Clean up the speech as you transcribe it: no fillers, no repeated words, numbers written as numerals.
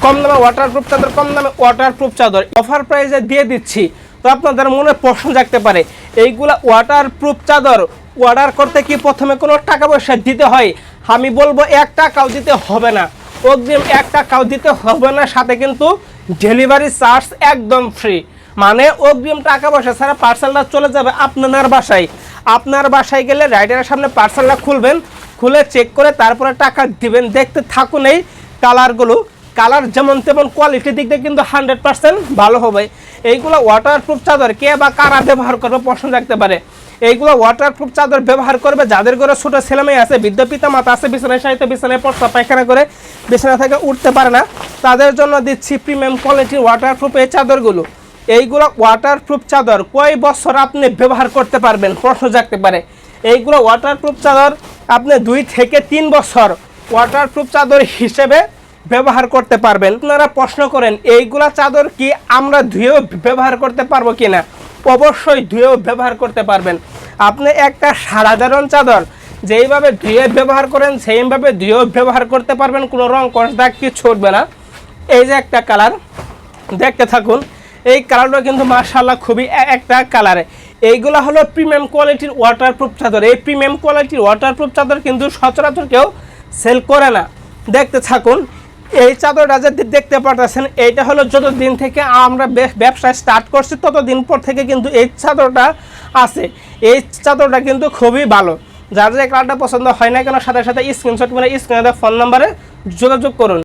কম দামে ওয়াটারপ্রুফ চাদর, কম দামে ওয়াটারপ্রুফ চাদর অফার প্রাইসে দিয়ে দিচ্ছি। তো আপনাদের মনে প্রশ্ন জাগতে পারে, এইগুলা ওয়াটারপ্রুফ চাদর অর্ডার করতে কি প্রথমে কোনো টাকা পয়সা দিতে হয়? আমি বলবো 1 টাকাও দিতে হবে না, অগ্রিম 1 টাকাও দিতে হবে না, সাথে কিন্তু ডেলিভারি চার্জ একদম ফ্রি। মানে অগ্রিম টাকা পয়সা ছাড়া পার্সেলটা চলে যাবে আপনার বাসায়। আপনার বাসায় গেলে রাইডারের সামনে পার্সেলটা খুলবেন, খুলে চেক করে তারপরে টাকা দিবেন। দেখতে থাকুন এই কালারগুলো, কালার যেমন তেমন কোয়ালিটির দিক দিয়ে কিন্তু 100% ভালো হবে। এইগুলো ওয়াটারপ্রুফ চাদর কে বা কারা ব্যবহার করবে প্রশ্ন রাখতে পারে। এইগুলো ওয়াটারপ্রুফ চাদর ব্যবহার করবে যাদের ঘরে ছোটো ছেলেমেয়ে আছে, বৃদ্ধ পিতা মাতা আছে, বিছানায় সাহিত্য বিছানায় প্রস্তাব পায়খানা করে বিছানা থেকে উঠতে পারে না, তাদের জন্য দিচ্ছি প্রিমিয়াম কোয়ালিটির ওয়াটারপ্রুফ এই চাদরগুলো। এইগুলো ওয়াটারপ্রুফ চাদর কয় বছর আপনি ব্যবহার করতে পারবেন প্রশ্ন জাগতে পারে। এইগুলো ওয়াটারপ্রুফ চাদর আপনি 2 থেকে 3 বছর ওয়াটারপ্রুফ চাদর হিসেবে ব্যবহার করতে পারবেন। আপনারা প্রশ্ন করেন এইগুলা চাদর কি আমরা ধুয়েও ব্যবহার করতে পারবো কিনা? অবশ্যই ধুয়েও ব্যবহার করতে পারবেন। আপনি একটা সাধারণ চাদর যেইভাবে ধুয়ে ব্যবহার করেন সেইভাবে ধুয়েও ব্যবহার করতে পারবেন, কোনো রং কষ দাগ কিছু উঠবে না। এই যে একটা কালার, দেখতে থাকুন, এই কালারটা কিন্তু মাশাআল্লাহ খুবই একটা কালারে। এইগুলা হলো প্রিমিয়াম কোয়ালিটির ওয়াটারপ্রুফ চাদর। এই প্রিমিয়াম কোয়ালিটির ওয়াটারপ্রুফ চাদর কিন্তু সচরাচর কেউ সেল করে না। দেখতে থাকুন এই চাদরটা যে দেখতে পাচ্ছেন, এইটা হলো যতদিন থেকে আমরা ব্যবসা স্টার্ট করছি ততদিন পর থেকে কিন্তু এই চাদরটা আছে। এই চাদরটা কিন্তু খুবই ভালো। যার যে কালারটা পছন্দ হয় না কেন সাথে সাথে স্ক্রিনশট করে স্ক্রিনে ফোন নাম্বারে যোগাযোগ করুন।